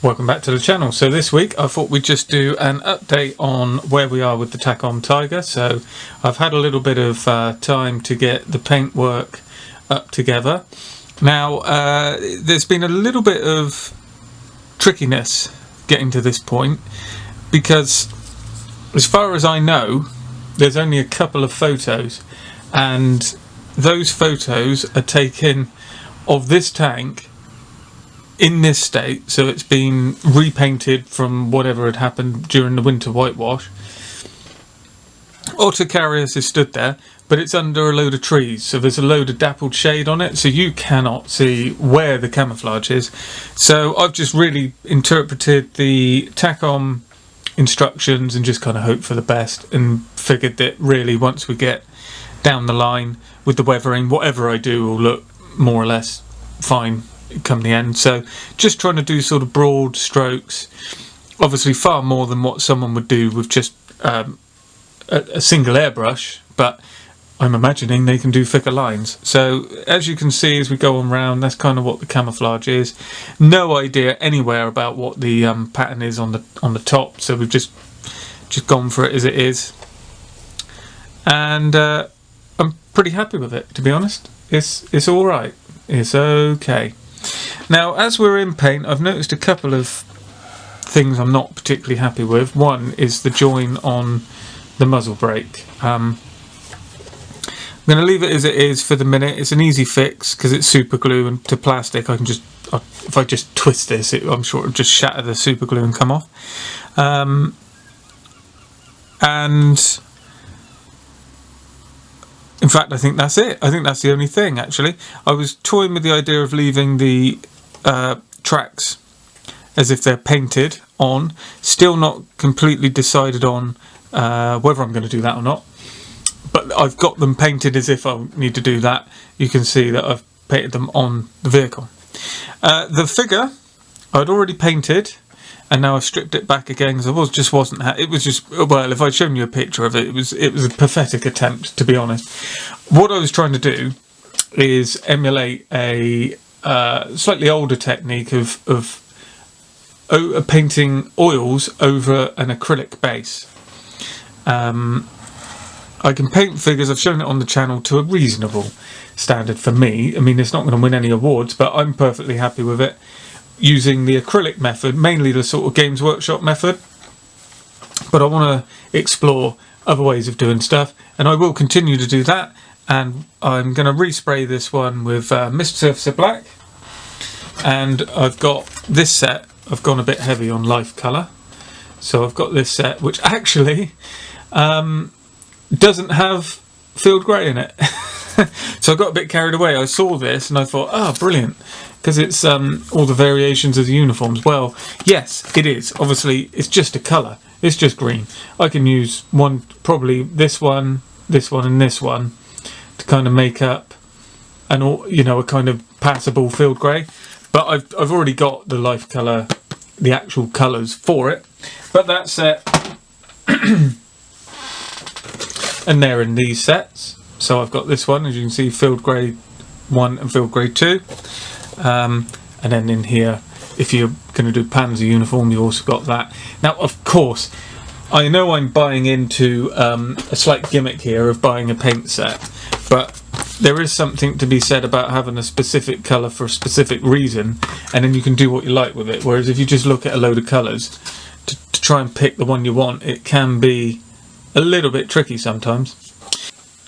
Welcome back to the channel. So this week I thought we'd just do an update on where we are with the Takom Tiger. So I've had a little bit of time to get the paintwork up together. Now there's been a little bit of trickiness getting to this point because as far as I know there's only a couple of photos, and those photos are taken of this tank in this state, so it's been repainted from whatever had happened during the winter whitewash. Autocarriers is stood there, but it's under a load of trees, so there's a load of dappled shade on it, so you cannot see where the camouflage is. So I've just really interpreted the Takom instructions and just kind of hoped for the best, and figured that really once we get down the line with the weathering, whatever I do will look more or less fine come the end. So just trying to do sort of broad strokes, obviously far more than what someone would do with just a single airbrush, but I'm imagining they can do thicker lines. So as you can see as we go on round, that's kind of what the camouflage is. No idea anywhere about what the pattern is on the top, so we've just gone for it as it is, and I'm pretty happy with it, to be honest. It's all right. It's okay. Now, as we're in paint, I've noticed a couple of things I'm not particularly happy with. One is the join on the muzzle brake. I'm going to leave it as it is for the minute. It's an easy fix because it's super glue, and to plastic I can just, if I just twist this, I'm sure it'll just shatter the super glue and come off. And in fact, I think that's it. I think that's the only thing, actually. I was toying with the idea of leaving the tracks as if they're painted on. Still not completely decided on whether I'm going to do that or not. But I've got them painted as if I need to do that. You can see that I've painted them on the vehicle. The figure I'd already painted, and now I've stripped it back again because it was just, well, if I'd shown you a picture of it, it was a pathetic attempt, to be honest. What I was trying to do is emulate a slightly older technique of painting oils over an acrylic base. I can paint figures, I've shown it on the channel, to a reasonable standard for me. I mean, it's not going to win any awards, but I'm perfectly happy with it, using the acrylic method, mainly the sort of Games Workshop method. But I want to explore other ways of doing stuff, and I will continue to do that. And I'm going to respray this one with Mist Surfacer Black, and I've got this set. I've gone a bit heavy on Life Colour, so I've got this set which actually doesn't have field grey in it. So I got a bit carried away. I saw this and I thought, oh, brilliant, because it's all the variations of the uniforms. Well, yes, it is. Obviously, it's just a colour. It's just green. I can use one, probably this one, and this one, to kind of make up an, a kind of passable field grey. But I've already got the Life Colour, the actual colours for it. But that set, and they're in these sets. So I've got this one, as you can see, Field Grey 1 and Field Grey 2. And then in here, if you're going to do Panzer uniform, you also got that. Now, of course, I know I'm buying into a slight gimmick here of buying a paint set, but there is something to be said about having a specific colour for a specific reason, and then you can do what you like with it. Whereas if you just look at a load of colours to try and pick the one you want, it can be a little bit tricky sometimes.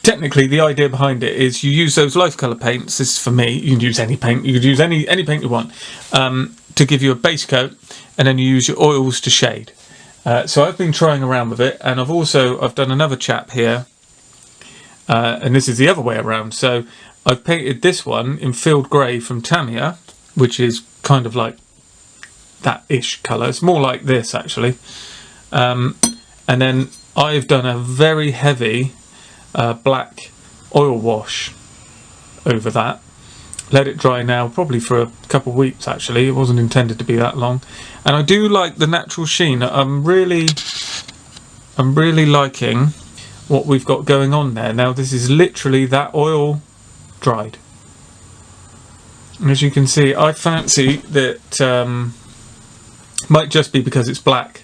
Technically, the idea behind it is you use those Life Colour paints. This is for me. You can use any paint. You could use any paint you want to give you a base coat, and then you use your oils to shade. So I've been trying around with it, and I've done another chap here, and this is the other way around. So I've painted this one in Field Grey from Tamiya, which is kind of like that-ish colour. It's more like this, actually. And then I've done a very heavy black oil wash over that. Let it dry now, probably for a couple of weeks, actually. It wasn't intended to be that long. And I do like the natural sheen. I'm really liking what we've got going on there. Now, this is literally that oil dried. And as you can see, I fancy that Might just be because it's black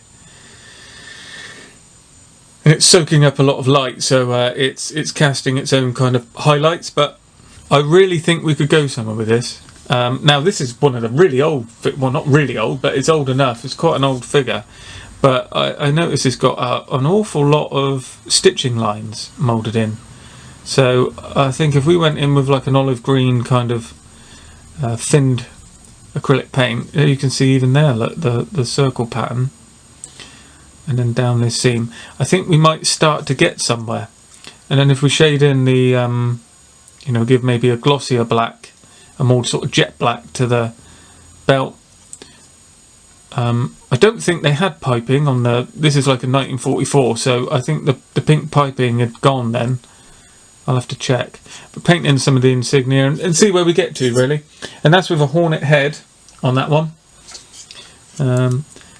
and it's soaking up a lot of light, so it's casting its own kind of highlights. But I really think we could go somewhere with this. Now this is one of the really old, well, not really old, but it's old enough. It's quite an old figure, but I noticed it's got an awful lot of stitching lines moulded in. So I think if we went in with like an olive green kind of thinned acrylic paint, you can see even there, look, the circle pattern, and then down this seam, I think we might start to get somewhere. And then if we shade in the you know, give maybe a glossier black, a more sort of jet black to the belt. I don't think they had piping on the, this is like a 1944, so I think the pink piping had gone then. I'll have to check. But paint in some of the insignia and see where we get to, really. And that's with a hornet head on that one.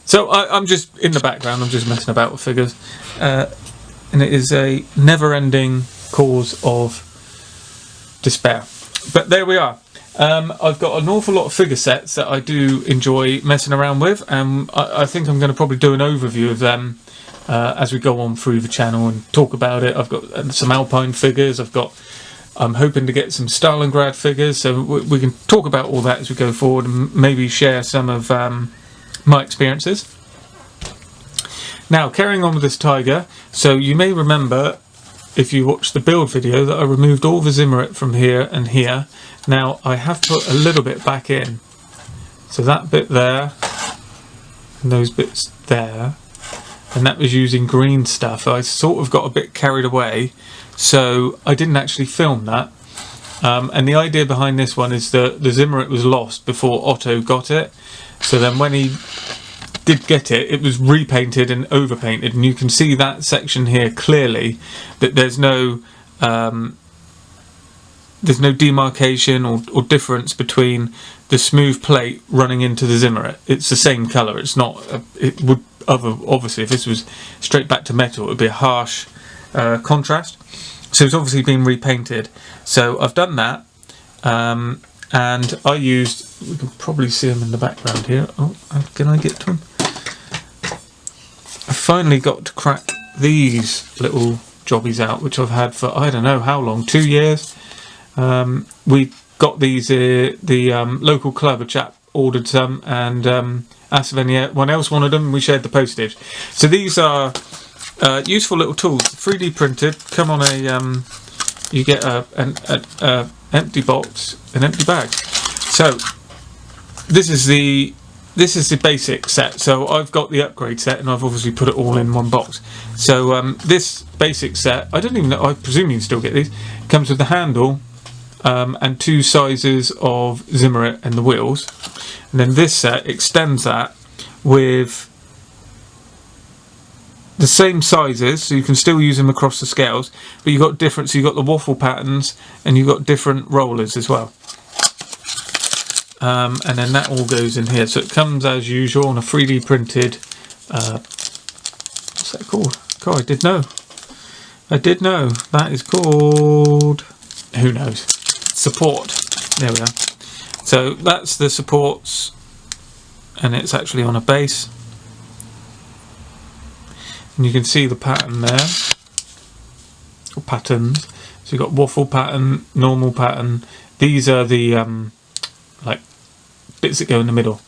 So I'm just, in the background, I'm just messing about with figures. And it is a never-ending cause of despair. But there we are. I've got an awful lot of figure sets that I do enjoy messing around with, and I think I'm going to probably do an overview of them as we go on through the channel and talk about it. I've got some Alpine figures, I'm hoping to get some Stalingrad figures, so we can talk about all that as we go forward and maybe share some of my experiences. Now, carrying on with this tiger, so you may remember if you watched the build video that I removed all the Zimmerit from here and here. Now I have put a little bit back in, so that bit there and those bits there, and that was using green stuff. I sort of got a bit carried away, so I didn't actually film that. And the idea behind this one is that the Zimmerit was lost before Otto got it, so then when he did get it, it was repainted and overpainted, and you can see that section here clearly that there's no demarcation or difference between the smooth plate running into the Zimmerit. It's the same colour. It's not. It would obviously, if this was straight back to metal, it would be a harsh contrast. So it's obviously been repainted. So I've done that, and I used. We can probably see them in the background here. Oh, can I get to them? I finally got to crack these little jobbies out, which I've had for I don't know how long, 2 years. We got these, the local club, a chap ordered some and asked if anyone else wanted them, and we shared the postage. So these are useful little tools, 3D printed, come on a, you get an empty box, an empty bag. So this is the basic set. So I've got the upgrade set, and I've obviously put it all in one box. So this basic set, I don't even know, I presume you can still get these, comes with the handle and 2 sizes of Zimmerit and the wheels. And then this set extends that with the same sizes, so you can still use them across the scales, but you've got different, so you've got the waffle patterns and you've got different rollers as well. And then that all goes in here. So it comes as usual on a 3D printed, what's that called? God, I did know. That is called, who knows? Support. There we are. So that's the supports, and it's actually on a base. And you can see the pattern there, or patterns. So you've got waffle pattern, normal pattern. These are the like bits that go in the middle,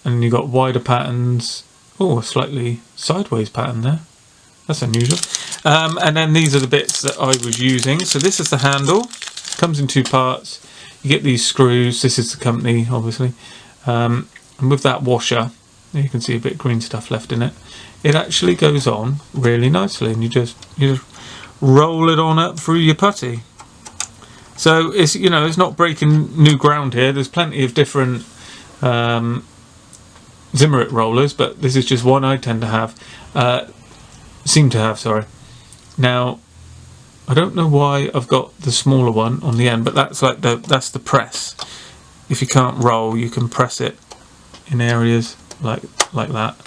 and you've got wider patterns. Oh, a slightly sideways pattern there. That's unusual. And then these are the bits that I was using. So this is the handle. Comes in 2 parts. You get these screws. This is the company, obviously. And with that washer, you can see a bit of green stuff left in it. It actually goes on really nicely, and you just roll it on up through your putty. So it's, you know, it's not breaking new ground here. There's plenty of different Zimmerit rollers, but this is just one I tend to have. Seem to have, sorry. Now, I don't know why I've got the smaller one on the end, but that's like that's the press. If you can't roll, you can press it in areas like that.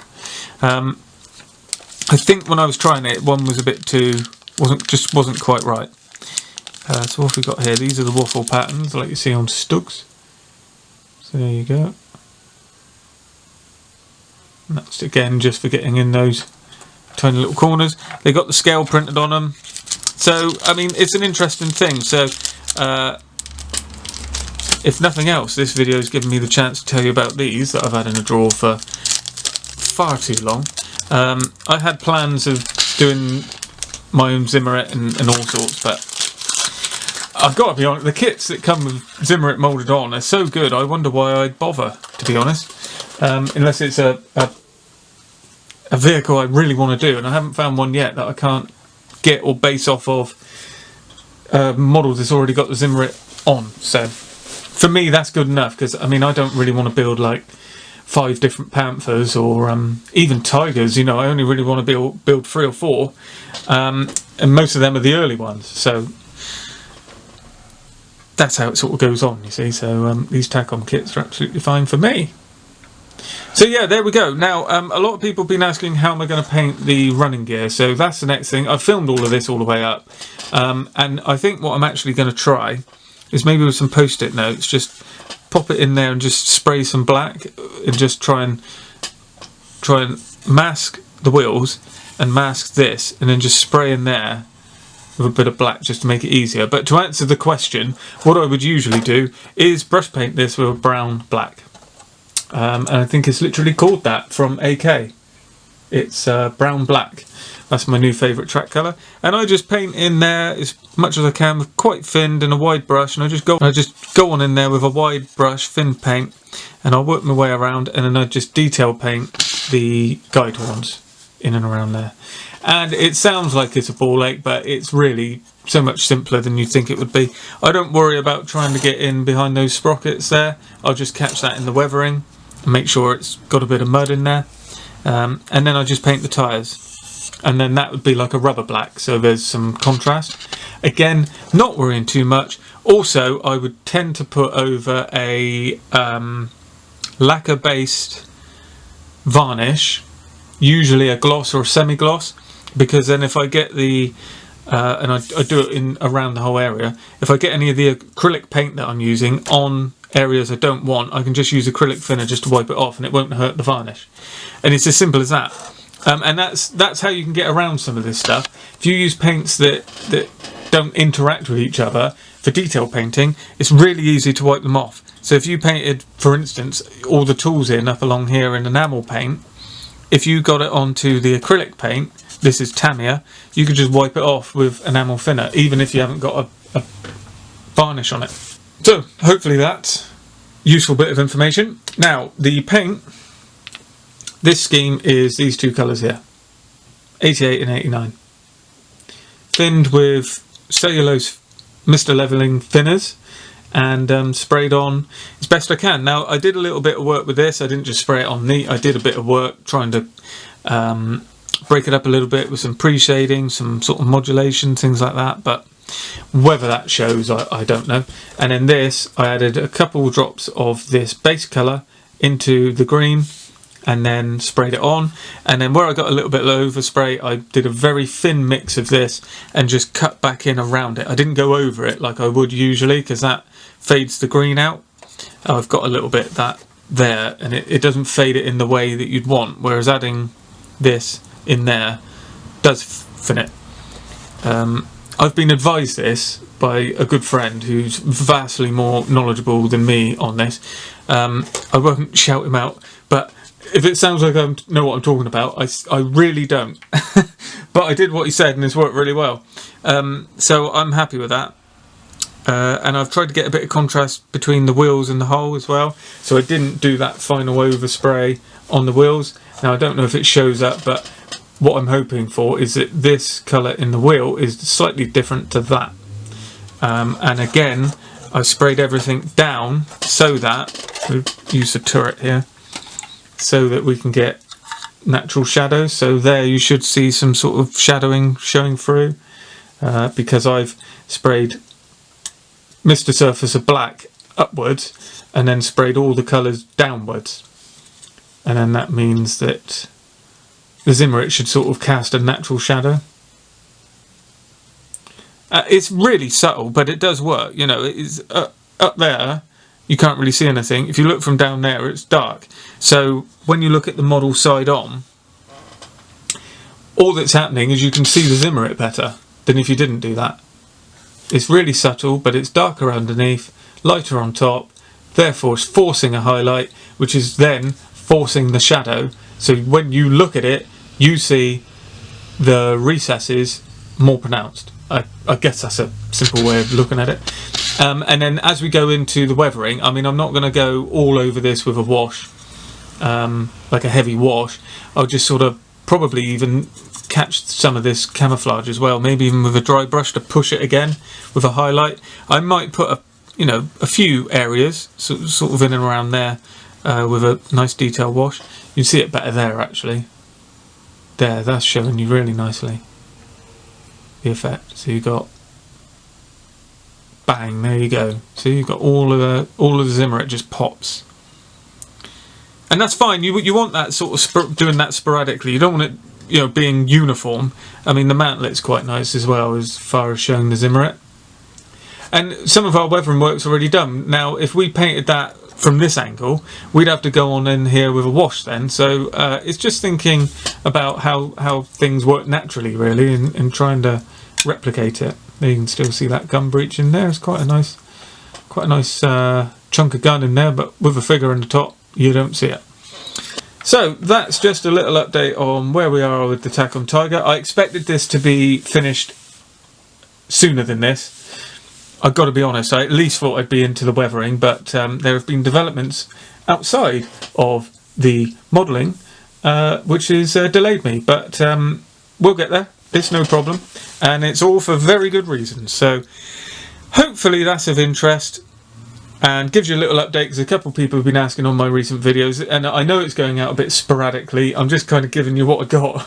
I think when I was trying it, one was a bit too wasn't quite right. So what have we got here? These are the waffle patterns, like you see on Stugs. So there you go. And that's again just for getting in those tiny little corners. They got the scale printed on them. So, I mean, it's an interesting thing. So, if nothing else, this video has given me the chance to tell you about these that I've had in a drawer for far too long. I had plans of doing my own Zimmerit and all sorts, but I've got to be honest, the kits that come with Zimmerit moulded on are so good, I wonder why I'd bother, to be honest. Unless it's a vehicle I really want to do, and I haven't found one yet that I can't get or base off of a model that's already got the Zimmerit on. So for me that's good enough, because I mean I don't really want to build like 5 different Panthers or even Tigers, you know. I only really want to build 3 or 4, and most of them are the early ones, so that's how it sort of goes on, you see. So these Takom kits are absolutely fine for me. So yeah, there we go. Now, a lot of people have been asking how am I going to paint the running gear. So that's the next thing. I've filmed all of this all the way up. And I think what I'm actually going to try is maybe with some post-it notes, just pop it in there and just spray some black and just try and mask the wheels and mask this, and then just spray in there with a bit of black just to make it easier. But to answer the question, what I would usually do is brush paint this with a brown black. And I think it's literally called that from AK. It's brown black. That's my new favourite track colour. And I just paint in there as much as I can with quite thinned and a wide brush, and I just go on in there with a wide brush, thin paint, and I'll work my way around, and then I just detail paint the guide horns in and around there. And it sounds like it's a ball ache, but it's really so much simpler than you think it would be. I don't worry about trying to get in behind those sprockets there. I'll just catch that in the weathering and make sure it's got a bit of mud in there. And then I just paint the tyres. And then that would be like a rubber black, so there's some contrast. Again, not worrying too much. Also, I would tend to put over a lacquer-based varnish, usually a gloss or a semi-gloss, because then if I get the and I do it in around the whole area, if I get any of the acrylic paint that I'm using on areas I don't want, I can just use acrylic thinner just to wipe it off, and it won't hurt the varnish. And it's as simple as that. And that's how you can get around some of this stuff. If you use paints that don't interact with each other for detail painting, it's really easy to wipe them off. So if you painted, for instance, all the tools in up along here in enamel paint, if you got it onto the acrylic paint, this is Tamiya, you could just wipe it off with enamel thinner, even if you haven't got a varnish on it. So hopefully that's a useful bit of information. Now the paint, this scheme is these 2 colours here, 88 and 89, thinned with cellulose Mr. Levelling thinners, and sprayed on as best I can. Now I did a little bit of work with this. I didn't just spray it on neat. I did a bit of work trying to break it up a little bit with some pre-shading, some sort of modulation, things like that, but whether that shows I don't know. And in this I added a couple drops of this base colour into the green and then sprayed it on, and then where I got a little bit of overspray I did a very thin mix of this and just cut back in around it. I didn't go over it like I would usually, because that fades the green out. I've got a little bit that there, and it doesn't fade it in the way that you'd want, whereas adding this in there does thin it. I've been advised this by a good friend who's vastly more knowledgeable than me on this. I won't shout him out, but if it sounds like I know what I'm talking about, I really don't. But I did what he said and it's worked really well. So I'm happy with that. And I've tried to get a bit of contrast between the wheels and the hull as well. So I didn't do that final overspray on the wheels. Now I don't know if it shows up, but what I'm hoping for is that this colour in the wheel is slightly different to that. And again, I sprayed everything down so that, we'll use the turret here, so that we can get natural shadows. So there you should see some sort of shadowing showing through, because I've sprayed Mr. Surface of black upwards and then sprayed all the colours downwards. And then that means that the Zimmerit should sort of cast a natural shadow. It's really subtle, but it does work. You know, it is up there. you can't really see anything. If you look from down there, it's dark. So when you look at the model side on, all that's happening is you can see the Zimmerit better than if you didn't do that. It's really subtle, but it's darker underneath, lighter on top, therefore it's forcing a highlight, which is then forcing the shadow. So when you look at it, you see the recesses more pronounced. I guess that's a simple way of looking at it. And then as we go into the weathering, I mean, I'm not going to go all over this with a wash, like a heavy wash. I'll just sort of probably even catch some of this camouflage as well, maybe even with a dry brush to push it again with a highlight. I might put a few areas sort of in and around there with a nice detail wash. You see it better there actually. There, that's showing you really nicely the effect. So you got bang, there you go. So you've got all of the Zimmerit just pops. And that's fine. You want that sort of doing that sporadically. You don't want it, being uniform. I mean, the mantlet's quite nice as well, as far as showing the Zimmerit. And some of our weathering work's already done. Now, if we painted that from this angle, we'd have to go on in here with a wash then. So it's just thinking about how things work naturally, really, and trying to replicate it. You can still see that gun breech in there. It's quite a nice chunk of gun in there, but with a figure on the top, you don't see it. So that's just a little update on where we are with the Takom Tiger. I expected this to be finished sooner than this. I've got to be honest, I at least thought I'd be into the weathering, but there have been developments outside of the modelling which has delayed me, but we'll get there. It's no problem, and it's all for very good reasons. So hopefully that's of interest and gives you a little update, because a couple of people have been asking on my recent videos, and I know it's going out a bit sporadically. I'm just kind of giving you what I got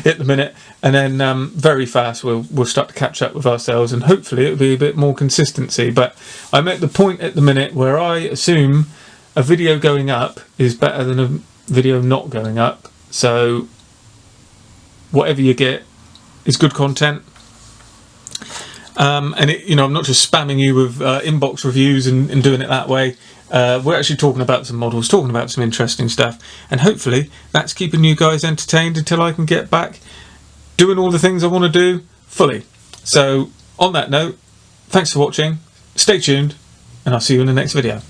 at the minute, and then very fast we'll start to catch up with ourselves, and hopefully it'll be a bit more consistency. But I'm at the point at the minute where I assume a video going up is better than a video not going up. So whatever you get is good content. And I'm not just spamming you with inbox reviews and doing it that way. We're actually talking about some models, talking about some interesting stuff, and hopefully that's keeping you guys entertained until I can get back doing all the things I want to do fully. So on that note, thanks for watching, stay tuned, and I'll see you in the next video.